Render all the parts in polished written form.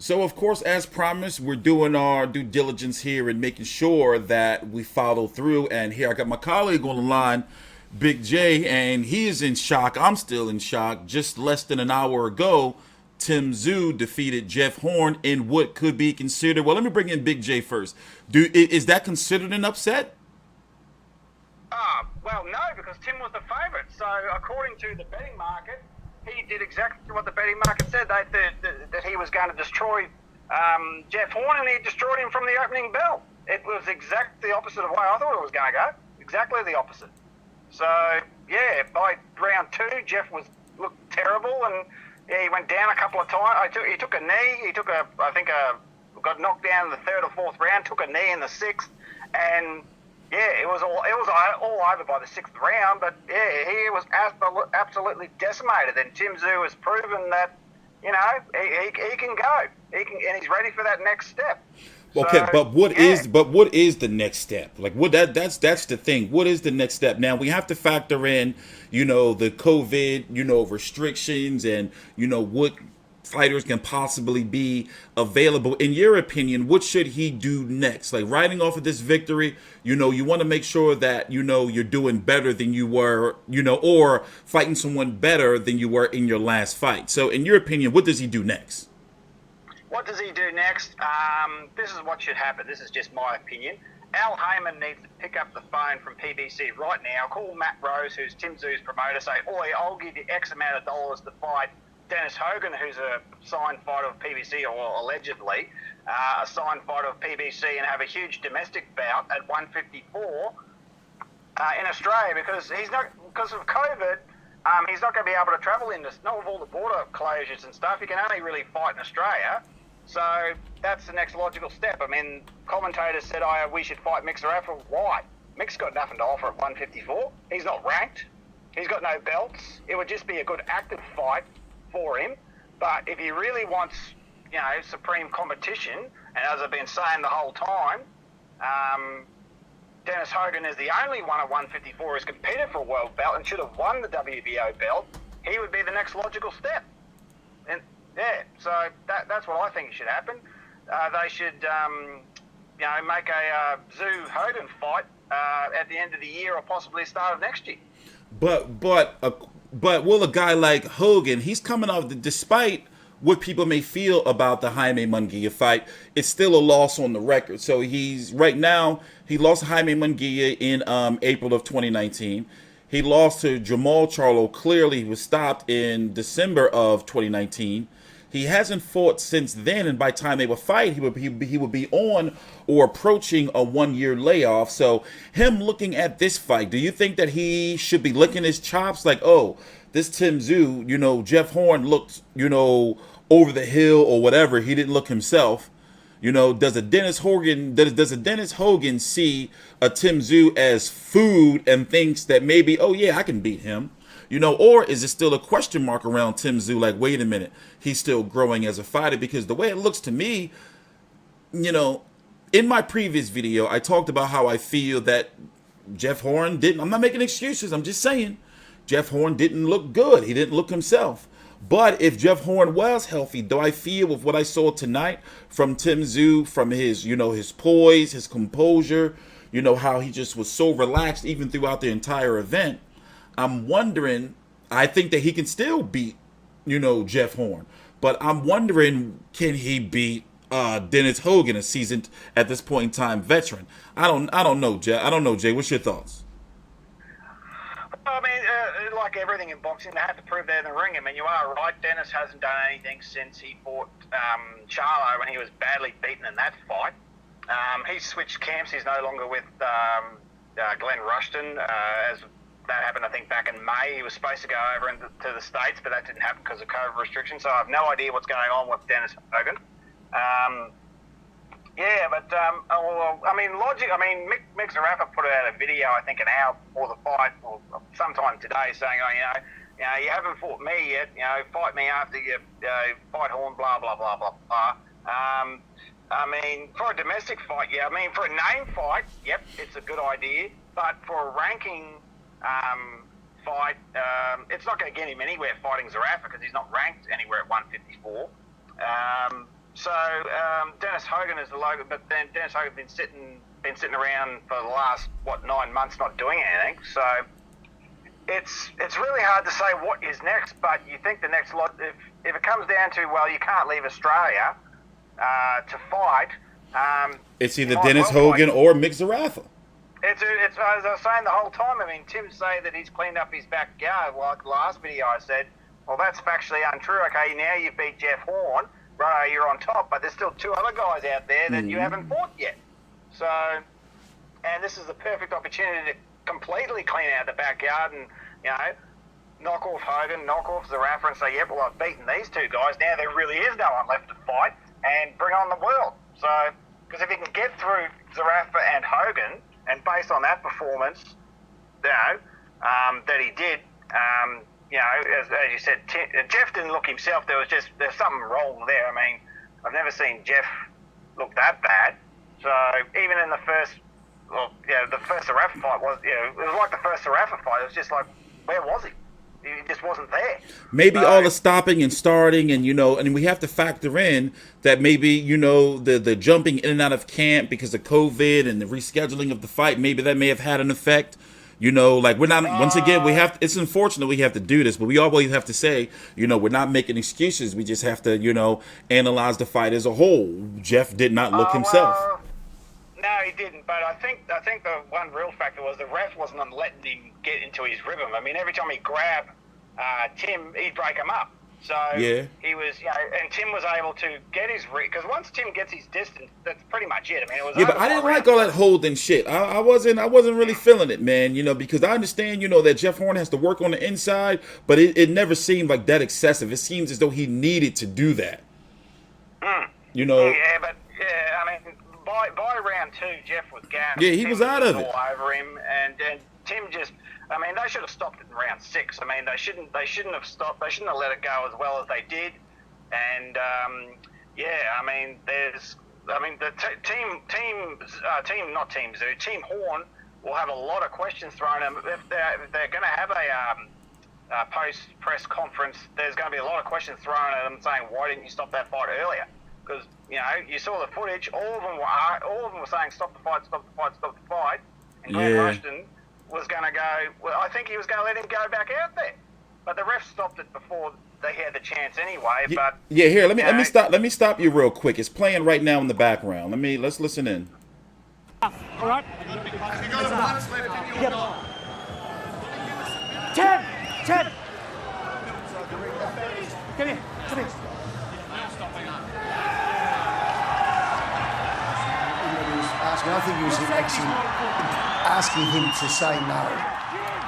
So, of course, as promised, we're doing our due diligence here and making sure that we follow through. And here I got my colleague on the line, Big J, and he is in shock. I'm still in shock. Just less than an hour ago, Tszyu defeated Jeff Horn in what could be considered. Well, let me bring in Big J first. Is that considered an upset? Well, no, because Tim was the favourite. So, according to the betting market, he did exactly what the betting market said. That he was going to destroy Jeff Horn, and he destroyed him from the opening bell. It was exactly the opposite of the way I thought it was going to go. Exactly the opposite. So, yeah, by round two, Jeff looked terrible, and yeah, he went down a couple of times. He took a knee. He took got knocked down in the third or fourth round. Took a knee in the sixth, and yeah, it was all over by the sixth round. But yeah, he was absolutely decimated. And Tszyu has proven that he can go. And he's ready for that next step. Okay, So, but what yeah. is the next step? Like that's the thing. What is the next step? Now we have to factor in, the COVID, restrictions and what fighters can possibly be available. In your opinion, what should he do next? Like riding off of this victory, you want to make sure that you're doing better than you were, or fighting someone better than you were in your last fight. So in your opinion, what does he do next? What does he do next? This is what should happen. This is just my opinion. Al Heyman needs to pick up the phone from PBC right now, call Matt Rose, who's Tszyu's promoter, say, "Oi, I'll give you X amount of dollars to fight Dennis Hogan, who's a signed fighter of PBC, or allegedly a signed fighter of PBC, and have a huge domestic bout at 154 in Australia, because because of COVID, he's not going to be able to travel in this, not with all the border closures and stuff. He can only really fight in Australia. So that's the next logical step. I mean, commentators said, we should fight Mick Zarafa. Why? Mick's got nothing to offer at 154. He's not ranked. He's got no belts. It would just be a good active fight for him. But if he really wants, supreme competition, and as I've been saying the whole time, Dennis Hogan is the only one at 154 who's competed for a world belt and should have won the WBO belt. He would be the next logical step. And yeah, so that's what I think should happen. They should, make a Tszyu Hogan fight at the end of the year, or possibly start of next year. But will a guy like Hogan, he's coming off despite what people may feel about the Jaime Munguia fight, it's still a loss on the record. So he lost Jaime Munguia in April of 2019. He lost to Jamal Charlo. Clearly, he was stopped in December of 2019. He hasn't fought since then, and by the time they would fight, he would be on or approaching a 1-year layoff. So him looking at this fight, do you think that he should be licking his chops like, oh, this Tszyu, Jeff Horn looked, over the hill or whatever. He didn't look himself. Does a Dennis Hogan see a Tszyu as food and thinks that maybe, oh yeah, I can beat him? Or is it still a question mark around Tszyu? Like, wait a minute, he's still growing as a fighter? Because the way it looks to me, in my previous video, I talked about how I feel that Jeff Horn didn't. I'm not making excuses. I'm just saying Jeff Horn didn't look good. He didn't look himself. But if Jeff Horn was healthy, do I feel with what I saw tonight from Tszyu, from his, his poise, his composure, how he just was so relaxed even throughout the entire event, I'm wondering, I think that he can still beat, Jeff Horn. But I'm wondering, can he beat Dennis Hogan, a seasoned, at this point in time, veteran? I don't know, Jay. Jay. What's your thoughts? I mean, like everything in boxing, they have to prove they're in the ring. I mean, you are right. Dennis hasn't done anything since he fought Charlo, when he was badly beaten in that fight. He's switched camps. He's no longer with Glenn Rushton, as that happened, I think, back in May. He was supposed to go over to the States, but that didn't happen because of COVID restrictions. So I have no idea what's going on with Dennis Hogan. Mick Zarafa put out a video, I think, an hour before the fight, or sometime today, saying, you haven't fought me yet. Fight me after you fight Horn. Blah blah blah blah blah. For a domestic fight, yeah. For a name fight, yep, it's a good idea. But for a ranking fight, it's not going to get him anywhere fighting Zarafa, because he's not ranked anywhere at 154. So Dennis Hogan is the logo, but then Dennis Hogan's been sitting around for the last 9 months not doing anything. So it's really hard to say what is next. But you think the next lot, if it comes down to, well, you can't leave Australia to fight. It's either Dennis Hogan or Mick Zarafa. It's as I was saying the whole time. I mean, Tim say that he's cleaned up his backyard. Like last video, I said, well, that's factually untrue. Okay, now you've beat Jeff Horn. Right, you're on top, but there's still 2 other guys out there that you haven't fought yet. So, and this is the perfect opportunity to completely clean out the backyard and, knock off Hogan, knock off Zarafa and say, yep, well, I've beaten these 2 guys. Now there really is no one left to fight and bring on the world. So, because if you can get through Zarafa and Hogan, and based on that performance, that he did, as you said, Jeff didn't look himself. There's something wrong there. I mean, I've never seen Jeff look that bad. So even in the first Zarafa fight it was like the first Zarafa fight. It was just like, where was he? He just wasn't there. Maybe all the stopping and starting, and and we have to factor in that maybe the jumping in and out of camp because of COVID and the rescheduling of the fight. Maybe that may have had an effect. We're not, once again, it's unfortunate we have to do this, but we always have to say, we're not making excuses. We just have to, analyze the fight as a whole. Jeff did not look himself. No, he didn't, but I think the one real factor was the ref wasn't letting him get into his rhythm. I mean, every time he grabbed Tim, he'd break him up. So he was, and Tim was able to get his because once Tim gets his distance, that's pretty much it. I mean, it was. Yeah, but I didn't like all that holding shit. I wasn't really feeling it, man. Because I understand, that Jeff Horn has to work on the inside, but it never seemed like that excessive. It seems as though he needed to do that. Yeah, I mean, by round 2, Jeff was gassed. Yeah, he was out of it. All over him, and Tim just. I mean, they should have stopped it in round 6. I mean, they shouldn't have stopped. They shouldn't have let it go as well as they did. And Team Horn will have a lot of questions thrown at them. If they're going to have a post press conference, there's going to be a lot of questions thrown at them saying, why didn't you stop that fight earlier? Because you saw the footage. All of them were saying, stop the fight, stop the fight, stop the fight. And Glenn Rushton was going to go. Well, I think he was going to let him go back out there, but the ref stopped it before they had the chance anyway. But here, let me stop you real quick. It's playing right now in the background. Let's listen in. All right. 10. Come here. I think he was actually asking him to say no.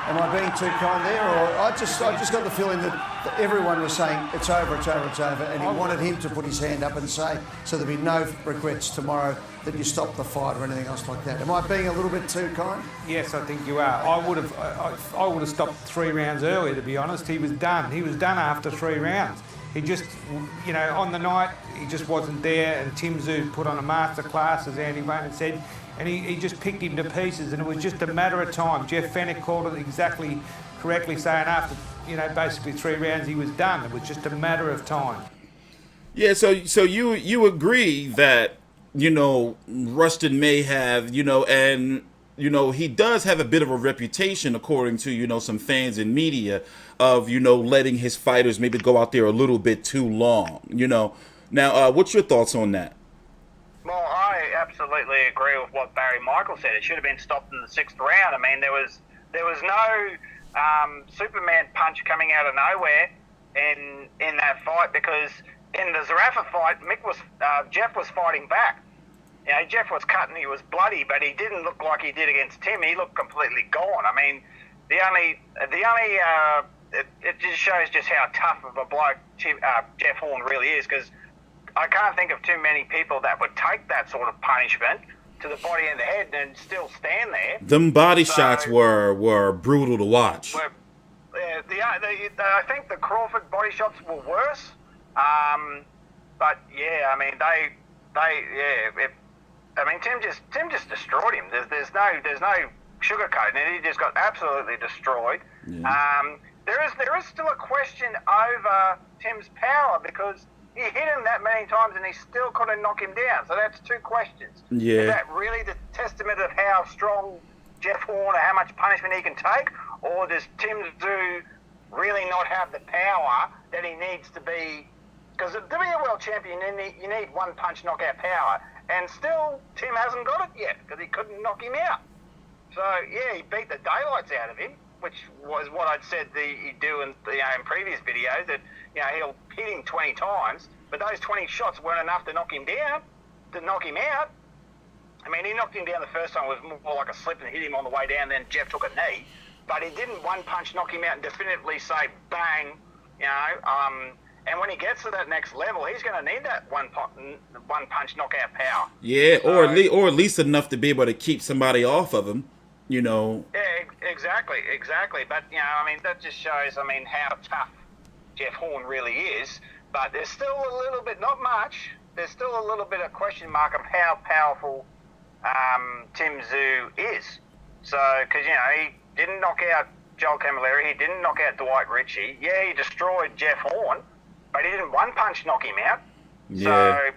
Am I being too kind there, or I just got the feeling that everyone was saying it's over, and he wanted him to put his hand up and say, so there'd be no regrets tomorrow that you stopped the fight or anything else like that. Am I being a little bit too kind? Yes, I think you are. I would have stopped 3 rounds earlier, to be honest. He was done. He was done after 3 rounds. He just, on the night, he just wasn't there, and Tszyu put on a master class, as Andy Raymond said, and he just picked him to pieces, and it was just a matter of time. Jeff Fennick called it exactly correctly, saying after, basically 3 rounds he was done. It was just a matter of time. Yeah, so you agree that, Rushton may have, and, he does have a bit of a reputation, according to, some fans and media, of, letting his fighters maybe go out there a little bit too long, Now, what's your thoughts on that? Well, I absolutely agree with what Barry Michael said. It should have been stopped in the 6th round. I mean, there was no Superman punch coming out of nowhere in that fight, because in the Zarafa fight, Jeff was fighting back. Jeff was cutting, he was bloody, but he didn't look like he did against Tim. He looked completely gone. I mean, it just shows just how tough of a bloke Jeff Horn really is, because I can't think of too many people that would take that sort of punishment to the body and the head and still stand there. Them body shots were brutal to watch. I think the Crawford body shots were worse. But yeah, I mean Tim just destroyed him. There's no sugarcoating it. He just got absolutely destroyed. Yeah. There is still a question over Tim's power, because He hit him that many times and he still couldn't knock him down. So that's two questions. Yeah. Is that really the testament of how strong Jeff Horn, or how much punishment he can take? Or does Tszyu really not have the power that he needs to be? Because to be a world champion, you need one punch knockout power. And still, Tim hasn't got it yet because he couldn't knock him out. So, yeah, he beat the daylights out of him, which was what I'd said he'd do in previous videos, that he'll hit him 20 times, but those 20 shots weren't enough to knock him down, to knock him out. I mean, he knocked him down the first time, it was more like a slip and hit him on the way down, then Jeff took a knee, but he didn't one punch knock him out and definitively say, bang, and when he gets to that next level, he's going to need that one punch knockout power. Yeah, so, or at least enough to be able to keep somebody off of him, Yeah, exactly. But, that just shows, how tough Jeff Horn really is. But there's still a little bit, not much, there's still a little bit of question mark of how powerful Tszyu is. So, because, he didn't knock out Joel Camilleri, he didn't knock out Dwight Ritchie. Yeah, he destroyed Jeff Horn, but he didn't one punch knock him out. Yeah. So,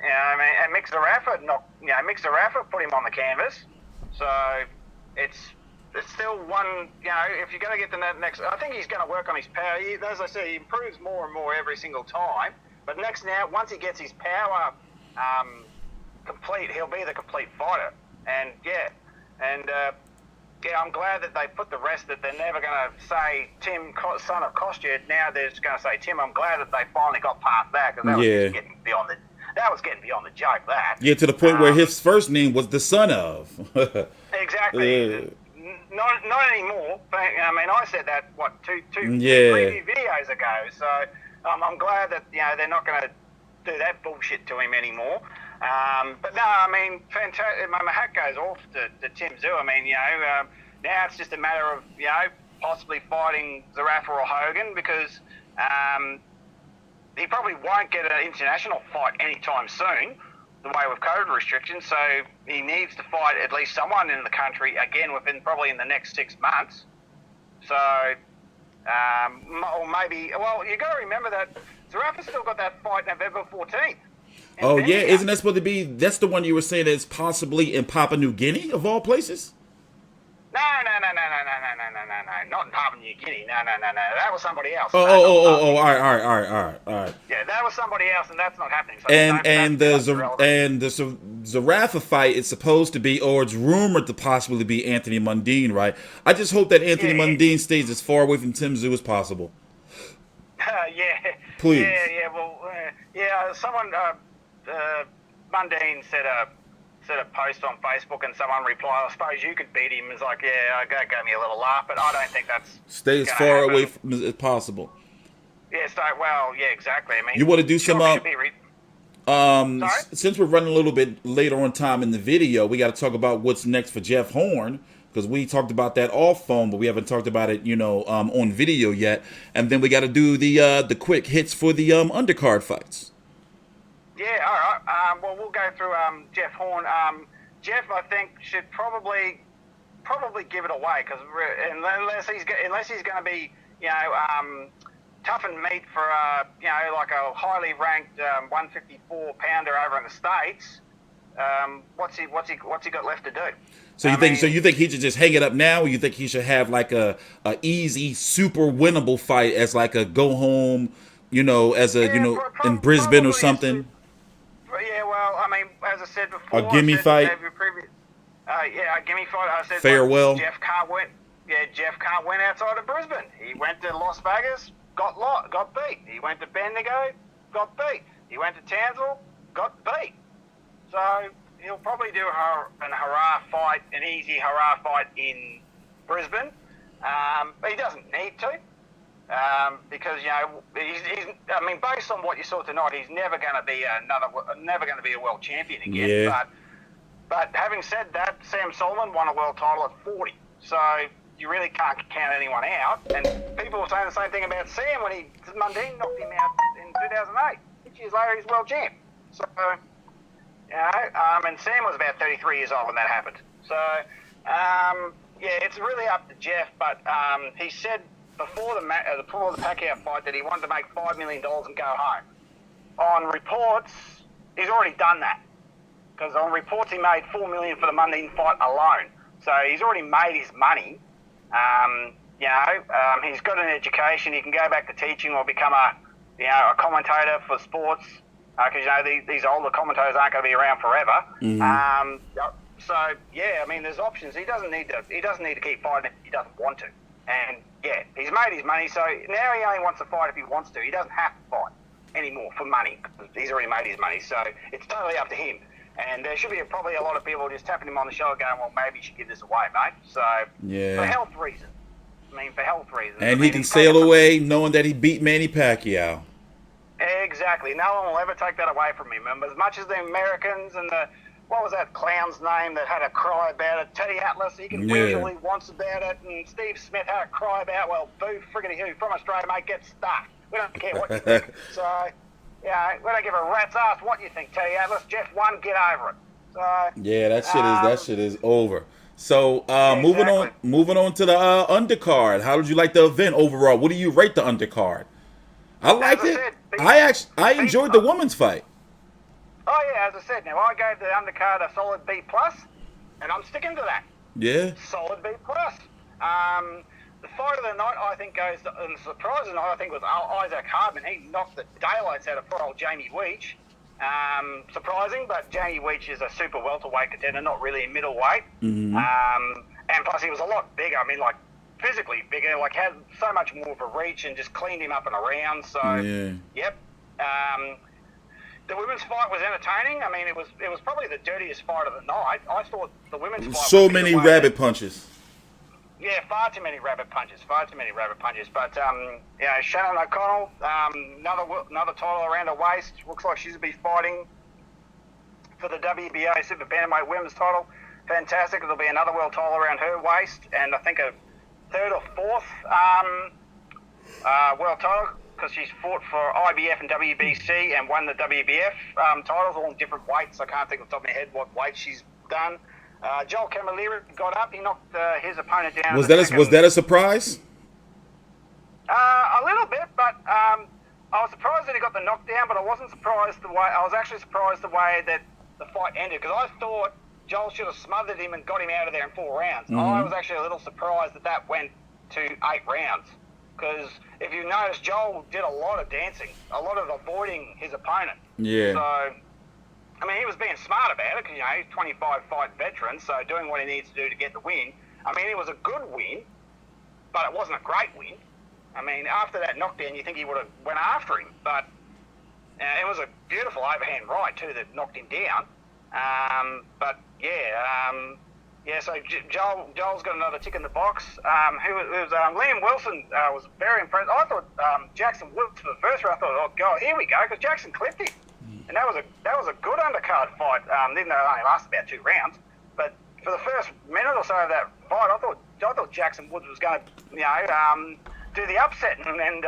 and Mick Zarafa put him on the canvas. So it's still one, if you're going to get to that next, I think he's going to work on his power. As I said, he improves more and more every single time. But once he gets his power complete, he'll be the complete fighter. And I'm glad that they put the rest, that they're never going to say Tim, son of Kostya. Now they're just going to say Tim. I'm glad that they finally got past that, because that was just getting beyond the joke. That to the point where his first name was the son of. Exactly. Not anymore. But, I said that two previous videos ago. So I'm glad that they're not going to do that bullshit to him anymore. But no, fantastic. My hat goes off to Tszyu. Now it's just a matter of possibly fighting Zarafa or Hogan, because he probably won't get an international fight anytime soon, the way with COVID restrictions. So he needs to fight at least someone in the country again probably in the next 6 months. So, or maybe, you got to remember that Zarafa's still got that fight November 14th. Oh, yeah. Isn't that supposed to be, that's the one you were saying that's possibly in Papua New Guinea, of all places? No. Not in Papua New Guinea. No. That was somebody else. All right. Yeah, that was somebody else, and that's not happening. So and the Zarafa fight is supposed to be, or it's rumored to possibly be, Anthony Mundine, right? I just hope that Anthony Mundine stays as far away from Tszyu as possible. Please. Someone, Mundine said a post on Facebook, and someone replied, I suppose you could beat him. It's like, that gave me a little laugh, but I don't think that's stay as far away from as possible. Yeah, exactly. You want to do some since we're running a little bit later on time in the video, we got to talk about what's next for Jeff Horn, because we talked about that off phone, but we haven't talked about it, on video yet. And then we got to do the quick hits for the undercard fights. Yeah, all right. We'll go through Jeff Horn. Jeff, I think, should probably give it away, because unless he's going to be, tough and meat for like a highly ranked 154 pounder over in the States. What's he got left to do? So you think he should just hang it up now, or you think he should have like a easy, super winnable fight as like a go home, as a in Brisbane or something? As I said before, a gimme fight. A gimme fight. I said farewell. Jeff can't win outside of Brisbane. He went to Las Vegas, got beat. He went to Bendigo, got beat. He went to Townsville, got beat. So he'll probably do an easy hurrah fight in Brisbane. But he doesn't need to. Because he's based on what you saw tonight, he's never going to be a world champion again. Yeah. But having said that, Sam Solomon won a world title at 40, so you really can't count anyone out. And people were saying the same thing about Sam when Mundine knocked him out in 2008. 6 years later, he's world champ. So and Sam was about 33 years old when that happened. So it's really up to Jeff. But he said before the Pacquiao fight that he wanted to make $5 million and go home. on reports, he's already done that. Because on reports, he made $4 million for the Monday fight alone. So he's already made his money. He's got an education. He can go back to teaching or become a commentator for sports. Because these older commentators aren't going to be around forever. Mm-hmm. There's options. He doesn't need to keep fighting if he doesn't want to. And he's made his money. So now he only wants to fight if he wants to. He doesn't have to fight anymore for money. He's already made his money. So it's totally up to him. And there should be probably a lot of people just tapping him on the shoulder going, well, maybe you should give this away, mate. So for health reasons. And he can sail away knowing that he beat Manny Pacquiao. Exactly. No one will ever take that away from him. And as much as the Americans and what was that clown's name that had a cry about it? Teddy Atlas, he can wheeze all he wants about it. And Steve Smith had a cry about, well, boo friggity who, from Australia, mate, get stuck. We don't care what you think. So, we don't give a rat's ass what you think, Teddy Atlas. Jeff won, get over it. So, that shit is over. So moving on to the undercard. How did you like the event overall? What do you rate the undercard? I liked it. I enjoyed the women's fight. Oh yeah, as I said, now I gave the undercard a solid B+, and I'm sticking to that. Yeah. Solid B+. The fight of the night, I think, goes, and the surprise of the night, I think, was Isaac Hardman. He knocked the daylights out of poor old Jamie Weech. Surprising, but Jamie Weech is a super welterweight contender, not really a middleweight. Mm-hmm. And plus, he was a lot bigger. I mean, like, physically bigger, like, had so much more of a reach and just cleaned him up and around. So, yep. The women's fight was entertaining. I mean, it was probably the dirtiest fight of the night. I thought the women's fight so many rabbit punches. Yeah, far too many rabbit punches. But Shannon OConnell, another title around her waist. Looks like she's going to be fighting for the WBA Super Bantamweight Women's title. Fantastic. There'll be another world title around her waist, and I think a third or fourth world title, because she's fought for IBF and WBC and won the WBF titles, all in different weights. I can't think off the top of my head what weight she's done. Joel Camilleri got up. He knocked his opponent down. Was that a surprise? A little bit, but I was surprised that he got the knockdown, but I wasn't surprised I was actually surprised the way that the fight ended, because I thought Joel should have smothered him and got him out of there in 4 rounds. Mm-hmm. I was actually a little surprised that went to 8 rounds, because if you notice, Joel did a lot of dancing, a lot of avoiding his opponent. Yeah. So, I mean, he was being smart about it, because, he's 25-fight veteran, so doing what he needs to do to get the win. I mean, it was a good win, but it wasn't a great win. I mean, after that knockdown, you think he would have went after him, but it was a beautiful overhand right, too, that knocked him down. So Joel's got another tick in the box. Liam Wilson was very impressed. I thought Jackson Woods for the first round. I thought, oh god, here we go, because Jackson clipped him, and that was a good undercard fight. Even though it only lasted about 2 rounds, but for the first minute or so of that fight, I thought Jackson Woods was going to do the upset and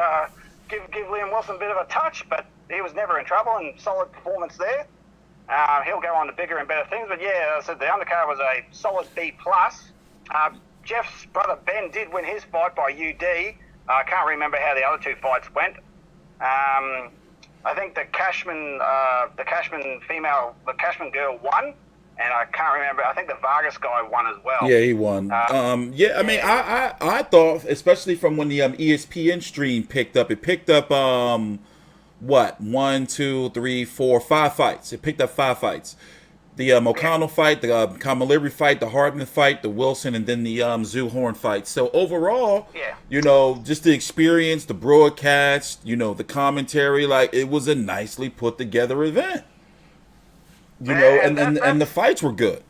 give Liam Wilson a bit of a touch, but he was never in trouble, and solid performance there. He'll go on to bigger and better things, but I said the undercard was a solid B+. Jeff's brother Ben did win his fight by UD. I can't remember how the other 2 fights went. I think the Cashman girl won, and I can't remember. I think the Vargas guy won as well. Yeah, he won. I mean, I thought, especially from when the ESPN stream picked up, 1, 2, 3, 4, 5 fights. It picked up 5 fights. The O'Connell fight, the Camilleri fight, the Hardman fight, the Wilson, and then the Tszyu Horn fight. So overall, just the experience, the broadcast, the commentary, like, it was a nicely put together event. And the fights were good.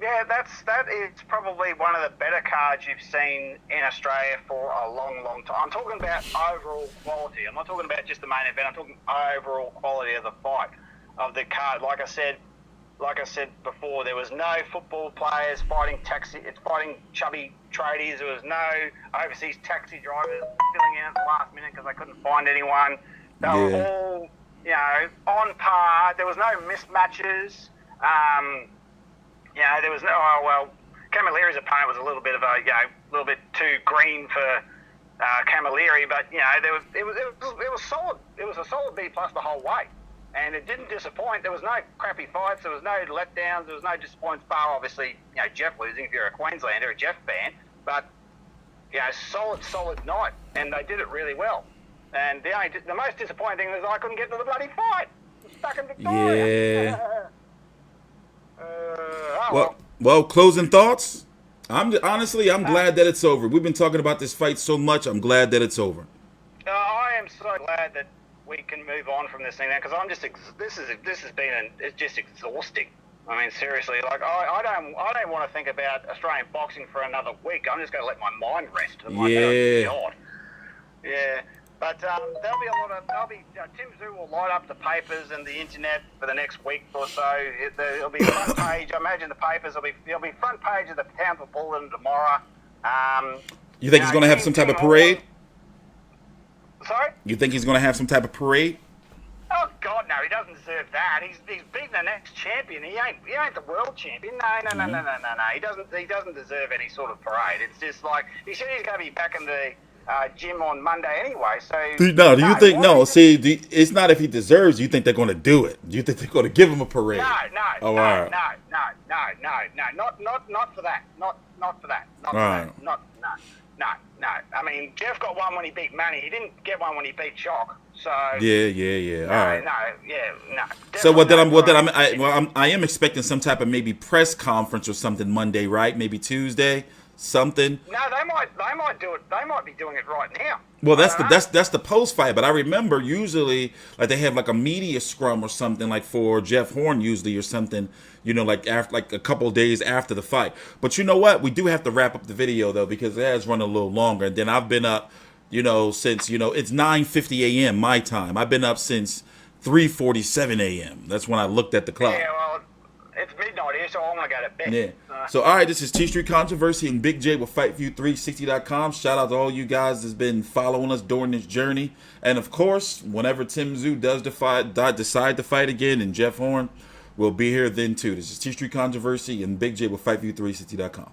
Yeah, that is probably one of the better cards you've seen in Australia for a long, long time. I'm talking about overall quality. I'm not talking about just the main event. I'm talking overall quality of the fight, of the card. Like I said before, there was no football players fighting chubby tradies. There was no overseas taxi drivers filling in at the last minute because they couldn't find anyone. They were all, on par. There was no mismatches. There was no. Camilleri's opponent was a little bit of a little bit too green for Camilleri, but it was solid. It was a solid B plus the whole way, and it didn't disappoint. There was no crappy fights. There was no letdowns. There was no disappointments. Bar obviously, Jeff losing if you're a Queenslander, a Jeff fan, but solid night, and they did it really well. And the most disappointing thing was I couldn't get to the bloody fight. I'm stuck in Victoria. Yeah. Well, closing thoughts. I'm glad that it's over. We've been talking about this fight so much. I'm glad that it's over. I am so glad that we can move on from this thing now, because this has been it's just exhausting. I mean, seriously, like I don't want to think about Australian boxing for another week. I'm just going to let my mind rest. Yeah. But there'll be Tszyu will light up the papers and the internet for the next week or so. It'll be front page. I imagine the papers will be front page of the Townsville Bulletin tomorrow. You think he's going to have some type of parade? Sorry? You think he's going to have some type of parade? Oh God, no! He doesn't deserve that. He's beaten the next champion. He ain't the world champion. No. He doesn't deserve any sort of parade. It's just like he said he's going to be back in the gym on Monday anyway. So it's not if he deserves. You think they're going to do it? Do you think they're going to give him a parade? No, all right. Not for that. Not for that. No. I mean, Jeff got one when he beat Manny. He didn't get one when he beat Shock. So yeah. All right. No. So I am expecting some type of maybe press conference or something Monday, right? Maybe Tuesday, something. No, they might do it. They might be doing it right now. Well, that's the post fight. But I remember usually like they have like a media scrum or something like for Jeff Horn usually or something. Like after like a couple of days after the fight. But you know what? We do have to wrap up the video though because it has run a little longer. And then I've been up, since it's 9:50 a.m. my time. I've been up since 3:47 a.m. That's when I looked at the clock. Yeah, well, it's midnight here, so I want to go to bed. Yeah. So all right, this is TstreeT Controversy and Big J with FightView360.com. Shout out to all you guys that's been following us during this journey. And of course, whenever Tszyu does decide to fight again, and Jeff Horn. We'll be here then too. This is TstreeT Controversy and Big J with FightView360.com.